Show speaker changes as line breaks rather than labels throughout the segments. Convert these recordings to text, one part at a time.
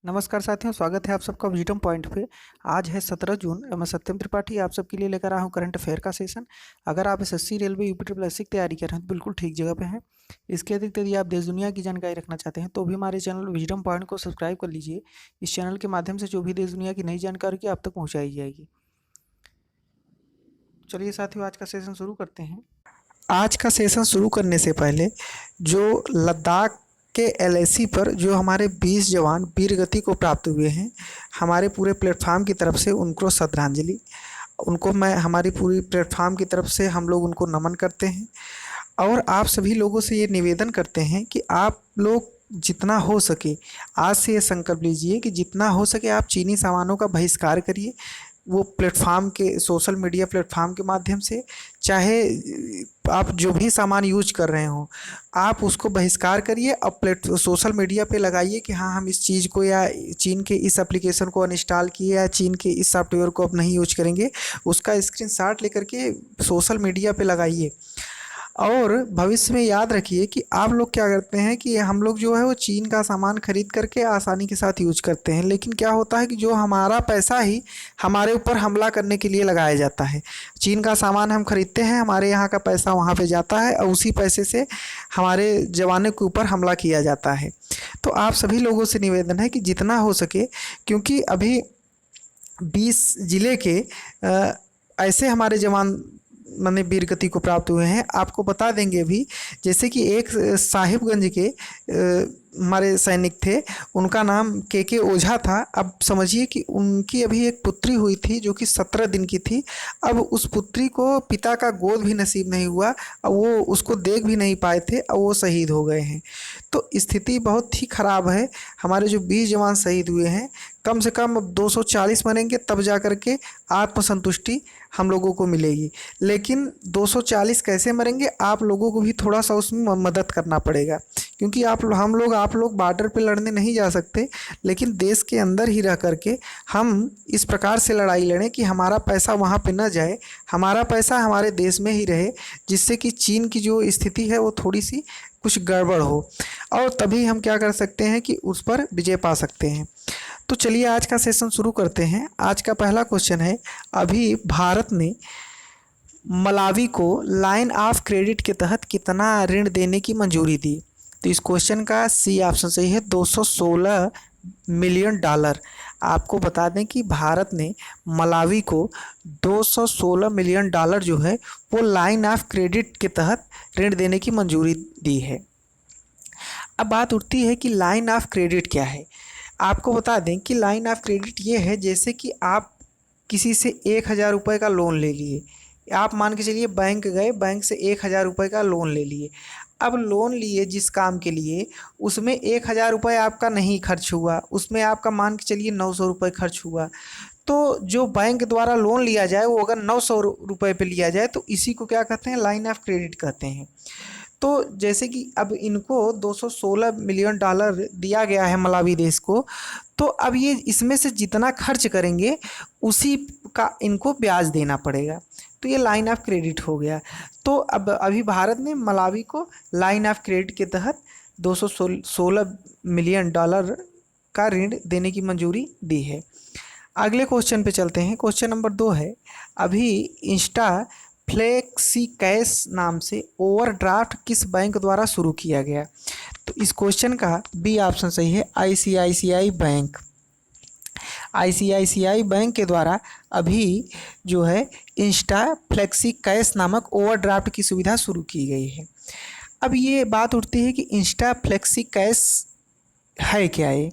नमस्कार साथियों, स्वागत है आप सबका विजडम पॉइंट पे। आज है 17 जून। मैं सत्यम त्रिपाठी आप सबके लिए लेकर आया हूँ करंट अफेयर का सेशन। अगर आप SSC, railway, UP triple SC की तैयारी कर रहे हैं तो बिल्कुल ठीक जगह पे हैं। इसके अतिरिक्त यदि आप देश दुनिया की जानकारी रखना चाहते हैं तो भी हमारे चैनल विजडम पॉइंट को सब्सक्राइब कर लीजिए। इस चैनल के माध्यम से जो भी देश दुनिया की नई जानकारी की आप तक पहुँचाई जाएगी। चलिए साथियों, आज का सेशन शुरू करते हैं। आज का सेशन शुरू करने से पहले जो लद्दाख के एलएसी पर जो हमारे 20 जवान वीर गति को प्राप्त हुए हैं, हमारे पूरे प्लेटफार्म की तरफ से उनको श्रद्धांजलि। उनको मैं हमारी पूरी प्लेटफार्म की तरफ से हम लोग उनको नमन करते हैं और आप सभी लोगों से ये निवेदन करते हैं कि आप लोग जितना हो सके आज से ये संकल्प लीजिए कि जितना हो सके आप चीनी सामानों का बहिष्कार करिए। वो प्लेटफार्म के सोशल मीडिया प्लेटफार्म के माध्यम से, चाहे आप जो भी सामान यूज कर रहे हो आप उसको बहिष्कार करिए और सोशल मीडिया पे लगाइए कि हाँ, हम इस चीज़ को या चीन के इस एप्लीकेशन को अनइंस्टॉल किए या चीन के इस सॉफ्टवेयर को अब नहीं यूज करेंगे। उसका स्क्रीनशॉट लेकर के सोशल मीडिया पे लगाइए और भविष्य में याद रखिए कि आप लोग क्या करते हैं कि हम लोग जो है वो चीन का सामान खरीद करके आसानी के साथ यूज करते हैं, लेकिन क्या होता है कि जो हमारा पैसा ही हमारे ऊपर हमला करने के लिए लगाया जाता है। चीन का सामान हम खरीदते हैं, हमारे यहाँ का पैसा वहाँ पे जाता है और उसी पैसे से हमारे जवानों के ऊपर हमला किया जाता है। तो आप सभी लोगों से निवेदन है कि जितना हो सके, क्योंकि अभी 20 जिले के ऐसे हमारे जवान माने वीर गति को प्राप्त हुए हैं। आपको बता देंगे भी, जैसे कि एक साहिबगंज के हमारे सैनिक थे, उनका नाम के ओझा था। अब समझिए कि उनकी अभी एक पुत्री हुई थी जो कि 17 दिन की थी। अब उस पुत्री को पिता का गोद भी नसीब नहीं हुआ और वो उसको देख भी नहीं पाए थे और वो शहीद हो गए हैं। तो स्थिति बहुत ही ख़राब है। हमारे जो 20 जवान शहीद हुए हैं, कम से कम 240 मरेंगे तब जा कर के आत्मसंतुष्टि हम लोगों को मिलेगी। लेकिन 240 कैसे मरेंगे, आप लोगों को भी थोड़ा सा उसमें मदद करना पड़ेगा, क्योंकि आप लोग बॉर्डर पे लड़ने नहीं जा सकते, लेकिन देश के अंदर ही रह करके हम इस प्रकार से लड़ाई लड़ें कि हमारा पैसा वहाँ पे न जाए, हमारा पैसा हमारे देश में ही रहे, जिससे कि चीन की जो स्थिति है वो थोड़ी सी कुछ गड़बड़ हो और तभी हम क्या कर सकते हैं कि उस पर विजय पा सकते हैं। तो चलिए आज का सेशन शुरू करते हैं। आज का पहला क्वेश्चन है, अभी भारत ने मलावी को लाइन ऑफ क्रेडिट के तहत कितना ऋण देने की मंजूरी दी? तो इस क्वेश्चन का सी ऑप्शन सही है, $216 मिलियन। आपको बता दें कि भारत ने मलावी को $216 मिलियन जो है वो लाइन ऑफ क्रेडिट के तहत ऋण देने की मंजूरी दी है। अब बात उठती है कि लाइन ऑफ क्रेडिट क्या है। आपको बता दें कि लाइन ऑफ क्रेडिट ये है, जैसे कि आप किसी से 1,000 रुपये का लोन ले लिए। आप मान के चलिए बैंक गए, बैंक से 1,000 रुपये का लोन ले लिए। अब लोन लिए जिस काम के लिए, उसमें 1,000 रुपये आपका नहीं खर्च हुआ, उसमें आपका मान के चलिए 900 रुपये खर्च हुआ। तो जो बैंक द्वारा लोन लिया जाए वो अगर 900 रुपये पे लिया जाए तो इसी को क्या कहते हैं, लाइन ऑफ क्रेडिट कहते हैं। तो जैसे कि अब इनको $216 मिलियन दिया गया है मलावी देश को, तो अब ये इसमें से जितना खर्च करेंगे उसी का इनको ब्याज देना पड़ेगा। तो ये लाइन ऑफ क्रेडिट हो गया। तो अब अभी भारत ने मलावी को लाइन ऑफ क्रेडिट के तहत $216 मिलियन का ऋण देने की मंजूरी दी है। अगले क्वेश्चन पे चलते हैं। क्वेश्चन नंबर 2 है, अभी इंस्टा फ्लेक्सी कैश नाम से ओवरड्राफ्ट किस बैंक द्वारा शुरू किया गया? तो इस क्वेश्चन का बी ऑप्शन सही है, आईसीआईसीआई बैंक। आईसीआईसीआई बैंक के द्वारा अभी जो है इंस्टा फ्लेक्सी कैश नामक ओवरड्राफ्ट की सुविधा शुरू की गई है। अब ये बात उठती है कि इंस्टा फ्लेक्सी कैश है क्या ये?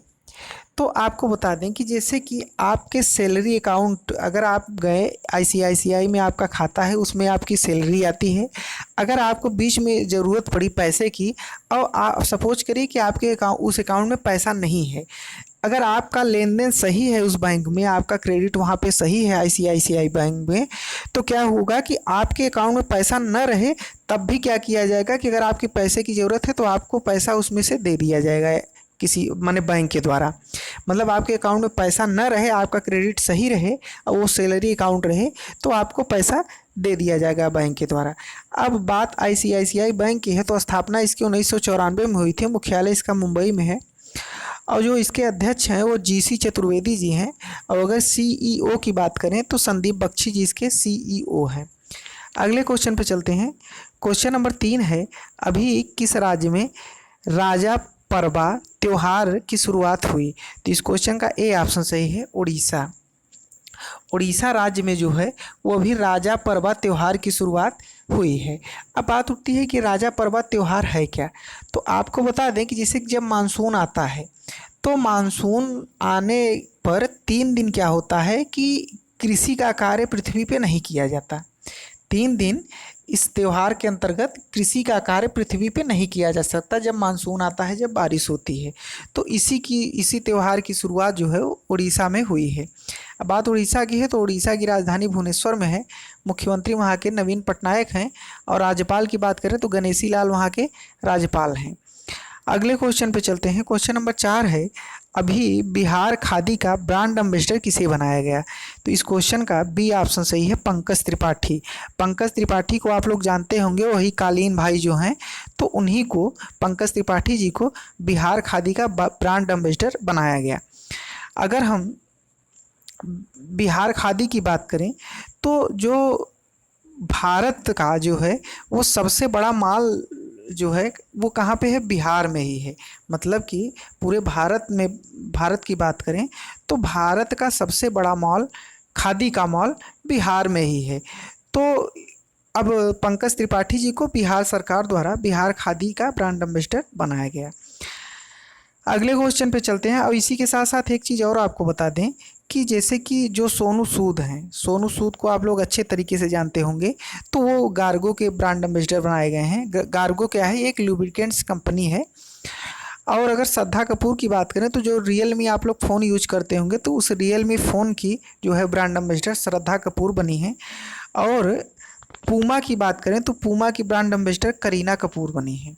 तो आपको बता दें कि जैसे कि आपके सैलरी अकाउंट, अगर आप गए आईसीआईसीआई में आपका खाता है, उसमें आपकी सैलरी आती है। अगर आपको बीच में ज़रूरत पड़ी पैसे की और आप सपोज करिए कि आपके उस अकाउंट में पैसा नहीं है, अगर आपका लेन देन सही है उस बैंक में, आपका क्रेडिट वहाँ पे सही है आईसीआईसीआई बैंक में, तो क्या होगा कि आपके अकाउंट में पैसा न रहे तब भी क्या किया जाएगा कि अगर आपके पैसे की ज़रूरत है तो आपको पैसा उसमें से दे दिया जाएगा किसी माने बैंक के द्वारा। मतलब आपके अकाउंट में पैसा न रहे, आपका क्रेडिट सही रहे और वो सैलरी अकाउंट रहे, तो आपको पैसा दे दिया जाएगा बैंक के द्वारा। अब बात आईसीआईसीआई बैंक की है, तो स्थापना इसकी 1994 में हुई थी, मुख्यालय इसका मुंबई में है और जो इसके अध्यक्ष हैं वो जीसी चतुर्वेदी जी हैं। और अगर सीईओ की बात करें तो संदीप बख्शी जी इसके सीईओ हैं। अगले क्वेश्चन पे चलते हैं। क्वेश्चन नंबर 3 है, अभी किस राज्य में राजा परबा त्योहार की शुरुआत हुई? तो इस क्वेश्चन का ए ऑप्शन सही है, उड़ीसा। उड़ीसा राज्य में जो है वो अभी राजा परबा त्योहार की शुरुआत हुई है। अब बात उठती है कि राजा परबा त्योहार है क्या। तो आपको बता दें कि जैसे जब मानसून आता है तो मानसून आने पर 3 दिन क्या होता है कि कृषि का कार्य पृथ्वी पे नहीं किया जाता। 3 दिन इस त्योहार के अंतर्गत कृषि का कार्य पृथ्वी पे नहीं किया जा सकता जब मानसून आता है, जब बारिश होती है। तो इसी त्योहार की शुरुआत जो है वो उड़ीसा में हुई है। अब बात उड़ीसा की है तो उड़ीसा की राजधानी भुवनेश्वर में है। मुख्यमंत्री वहाँ के नवीन पटनायक हैं और राज्यपाल की बात करें तो गणेशी लाल वहाँ के राज्यपाल हैं। अगले क्वेश्चन पे चलते हैं। क्वेश्चन नंबर 4 है, अभी बिहार खादी का ब्रांड एम्बेसडर किसे बनाया गया? तो इस क्वेश्चन का बी ऑप्शन सही है, पंकज त्रिपाठी। पंकज त्रिपाठी को आप लोग जानते होंगे, वही कालीन भाई जो हैं, तो उन्हीं को, पंकज त्रिपाठी जी को बिहार खादी का ब्रांड एम्बेसडर बनाया गया। अगर हम बिहार खादी की बात करें तो जो भारत का जो है वो सबसे बड़ा माल जो है वो कहाँ पे है? बिहार में ही है। मतलब कि पूरे भारत में, भारत की बात करें तो भारत का सबसे बड़ा मॉल, खादी का मॉल बिहार में ही है। तो अब पंकज त्रिपाठी जी को बिहार सरकार द्वारा बिहार खादी का ब्रांड एम्बेसडर बनाया गया। अगले क्वेश्चन पे चलते हैं। और इसी के साथ साथ एक चीज़ और आपको बता दें कि जैसे कि जो सोनू सूद हैं, सोनू सूद को आप लोग अच्छे तरीके से जानते होंगे, तो वो गार्गो के ब्रांड एम्बेसडर बनाए गए हैं। गार्गो क्या है? एक लुब्रिकेंट्स कंपनी है। और अगर श्रद्धा कपूर की बात करें तो जो रियलमी आप लोग फ़ोन यूज करते होंगे तो उस रियलमी फ़ोन की जो है ब्रांड एम्बेसडर श्रद्धा कपूर बनी है। और पूमा की बात करें तो पूमा की ब्रांड एम्बेसडर करीना कपूर बनी है।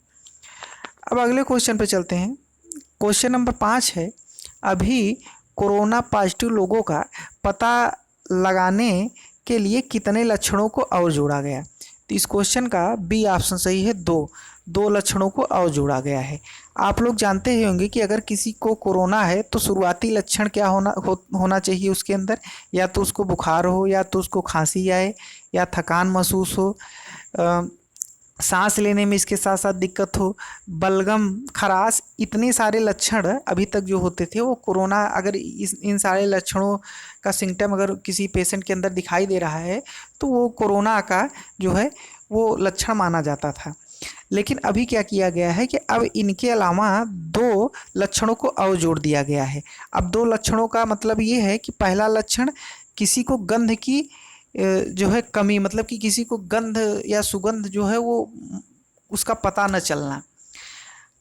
अब अगले क्वेश्चन पे चलते हैं। क्वेश्चन नंबर 5 है, अभी कोरोना पॉजिटिव लोगों का पता लगाने के लिए कितने लक्षणों को और जोड़ा गया? तो इस क्वेश्चन का बी ऑप्शन सही है, दो लक्षणों को और जोड़ा गया है। आप लोग जानते ही होंगे कि अगर किसी को कोरोना है तो शुरुआती लक्षण क्या होना चाहिए उसके अंदर? या तो उसको बुखार हो, या तो उसको खांसी आए, या थकान महसूस हो, सांस लेने में इसके साथ साथ दिक्कत हो, बलगम, खराश, इतने सारे लक्षण अभी तक जो होते थे वो कोरोना, अगर इन सारे लक्षणों का सिम्टम अगर किसी पेशेंट के अंदर दिखाई दे रहा है तो वो कोरोना का जो है वो लक्षण माना जाता था। लेकिन अभी क्या किया गया है कि अब इनके अलावा 2 लक्षणों को और जोड़ दिया गया है। अब 2 लक्षणों का मतलब ये है कि पहला लक्षण, किसी को गंध की जो है कमी, मतलब कि किसी को गंध या सुगंध जो है वो उसका पता न चलना।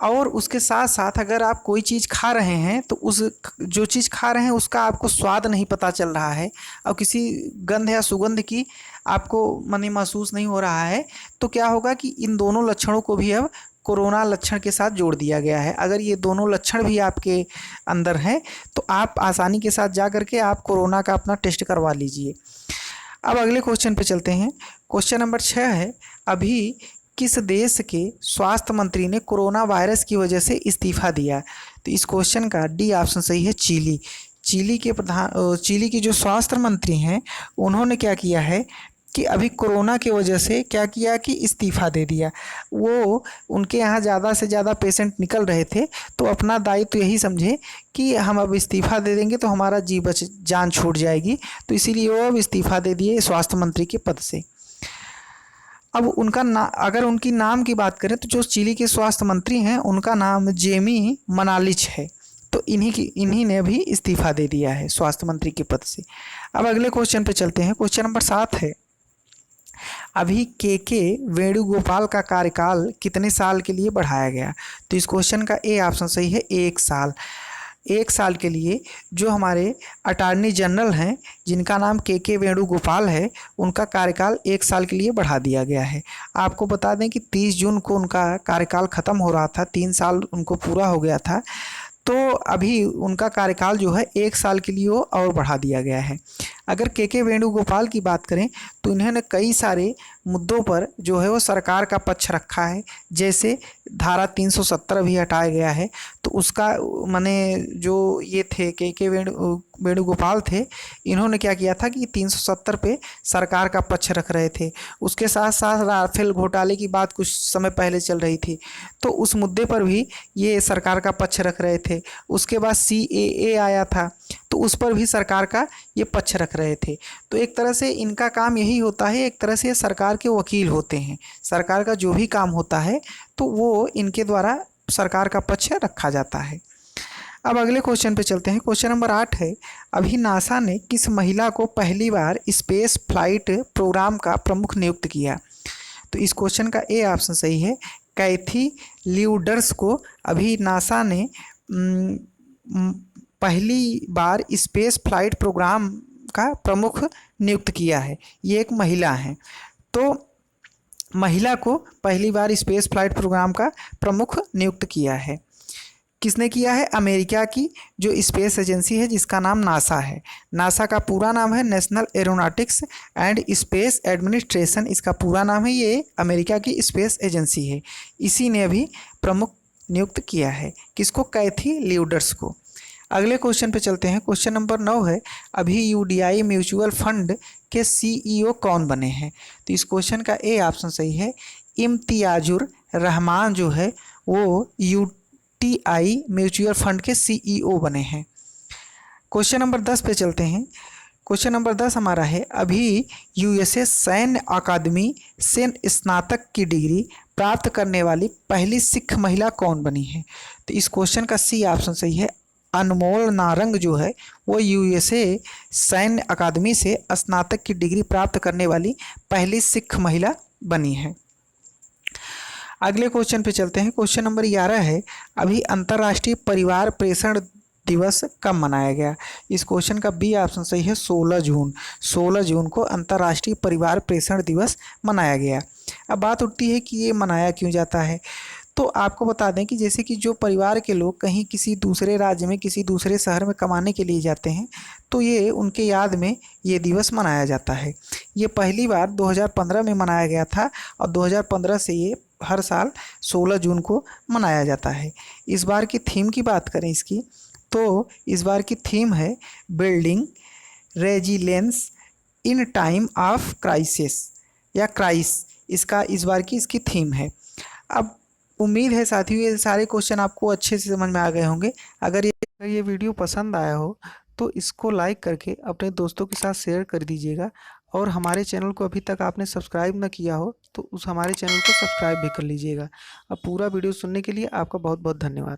और उसके साथ साथ अगर आप कोई चीज़ खा रहे हैं तो उस जो चीज़ खा रहे हैं उसका आपको स्वाद नहीं पता चल रहा है, और किसी गंध या सुगंध की आपको माने महसूस नहीं हो रहा है, तो क्या होगा कि इन दोनों लक्षणों को भी अब कोरोना लक्षण के साथ जोड़ दिया गया है। अगर ये दोनों लक्षण भी आपके अंदर हैं तो आप आसानी के साथ जा करके आप कोरोना का अपना टेस्ट करवा लीजिए। अब अगले क्वेश्चन पे चलते हैं। क्वेश्चन नंबर 6 है, अभी किस देश के स्वास्थ्य मंत्री ने कोरोना वायरस की वजह से इस्तीफा दिया? तो इस क्वेश्चन का डी ऑप्शन सही है, चिली। चिली के जो स्वास्थ्य मंत्री हैं उन्होंने क्या किया है कि अभी कोरोना की वजह से क्या किया कि इस्तीफा दे दिया। वो उनके यहाँ ज़्यादा से ज़्यादा पेशेंट निकल रहे थे तो अपना दायित्व तो यही समझे कि हम अब इस्तीफा दे देंगे तो हमारा जान छूट जाएगी, तो इसीलिए वो अब इस्तीफा दे दिए स्वास्थ्य मंत्री के पद से। अब अगर उनकी नाम की बात करें तो जो चिली के स्वास्थ्य मंत्री हैं उनका नाम जेमी मनालिच है। तो इन्हीं ने भी इस्तीफा दे दिया है स्वास्थ्य मंत्री के पद से। अब अगले क्वेश्चन पे चलते हैं। क्वेश्चन नंबर 7 है, अभी के वेणुगोपाल का कार्यकाल कितने साल के लिए बढ़ाया गया? तो इस क्वेश्चन का ए ऑप्शन सही है, 1 साल। 1 साल के लिए जो हमारे अटॉर्नी जनरल हैं जिनका नाम के वेणुगोपाल है, उनका कार्यकाल 1 साल के लिए बढ़ा दिया गया है। आपको बता दें कि 30 जून को उनका कार्यकाल ख़त्म हो रहा था, 3 साल उनको पूरा हो गया था, तो अभी उनका कार्यकाल जो है 1 साल के लिए और बढ़ा दिया गया है। अगर के वेणुगोपाल की बात करें तो इन्होंने कई सारे मुद्दों पर जो है वो सरकार का पक्ष रखा है। जैसे धारा 370 भी हटाया गया है, तो उसका माने जो ये थे के वेणुगोपाल थे, इन्होंने क्या किया था कि 370 पे सरकार का पक्ष रख रहे थे। उसके साथ साथ राफेल घोटाले की बात कुछ समय पहले चल रही थी, तो उस मुद्दे पर भी ये सरकार का पक्ष रख रहे थे। उसके बाद CAA आया था, तो उस पर भी सरकार का ये पक्ष रख रहे थे। तो एक तरह से इनका काम यही होता है, एक तरह से सरकार के वकील होते हैं। सरकार का जो भी काम होता है तो वो इनके द्वारा सरकार का पक्ष रखा जाता है। अब अगले क्वेश्चन पे चलते हैं। क्वेश्चन नंबर 8 है, अभी नासा ने किस महिला को पहली बार स्पेस फ्लाइट प्रोग्राम का प्रमुख नियुक्त किया? तो इस क्वेश्चन का ए ऑप्शन सही है, कैथी ल्यूडर्स को अभी नासा ने पहली बार स्पेस फ्लाइट प्रोग्राम का प्रमुख नियुक्त किया है। ये एक महिला हैं, तो महिला को पहली बार स्पेस फ्लाइट प्रोग्राम का प्रमुख नियुक्त किया है। किसने किया है? अमेरिका की जो स्पेस एजेंसी है जिसका नाम नासा है। नासा का पूरा नाम है national aeronautics and space administration, इसका पूरा नाम है। ये अमेरिका की स्पेस एजेंसी है, इसी ने अभी प्रमुख नियुक्त किया है। किसको? कैथी ल्यूडर्स को। अगले क्वेश्चन पे चलते हैं। क्वेश्चन नंबर 9 है, अभी UDI म्यूचुअल फंड के CEO कौन बने हैं? तो इस क्वेश्चन का ए ऑप्शन सही है, इम्तियाजुर रहमान जो है वो UTI म्यूचुअल फंड के CEO बने हैं। क्वेश्चन नंबर 10 पे चलते हैं। क्वेश्चन नंबर 10 हमारा है, अभी USA सैन्य अकादमी से स्नातक की डिग्री प्राप्त करने वाली पहली सिख महिला कौन बनी है? तो इस क्वेश्चन का सी ऑप्शन सही है, अनमोल नारंग जो है वो USA सैन्य अकादमी से स्नातक की डिग्री प्राप्त करने वाली पहली सिख महिला बनी है। अगले क्वेश्चन पे चलते हैं। क्वेश्चन नंबर 11 है, अभी अंतर्राष्ट्रीय परिवार प्रेषण दिवस कब मनाया गया? इस क्वेश्चन का बी ऑप्शन सही है, 16 जून। 16 जून को अंतर्राष्ट्रीय परिवार प्रेषण दिवस मनाया गया। अब बात उठती है कि ये मनाया क्यों जाता है। तो आपको बता दें कि जैसे कि जो परिवार के लोग कहीं किसी दूसरे राज्य में, किसी दूसरे शहर में कमाने के लिए जाते हैं, तो ये उनके याद में ये दिवस मनाया जाता है। ये पहली बार 2015 में मनाया गया था और 2015 से ये हर साल 16 जून को मनाया जाता है। इस बार की थीम की बात करें इसकी, तो इस बार की थीम है building resilience in time of crisis या क्राइस, इसका इस बार की इसकी थीम है। अब उम्मीद है साथियों ये सारे क्वेश्चन आपको अच्छे से समझ में आ गए होंगे। अगर ये वीडियो पसंद आया हो तो इसको लाइक करके अपने दोस्तों के साथ शेयर कर दीजिएगा, और हमारे चैनल को अभी तक आपने सब्सक्राइब न किया हो तो उस हमारे चैनल को सब्सक्राइब भी कर लीजिएगा। अब पूरा वीडियो सुनने के लिए आपका बहुत बहुत धन्यवाद।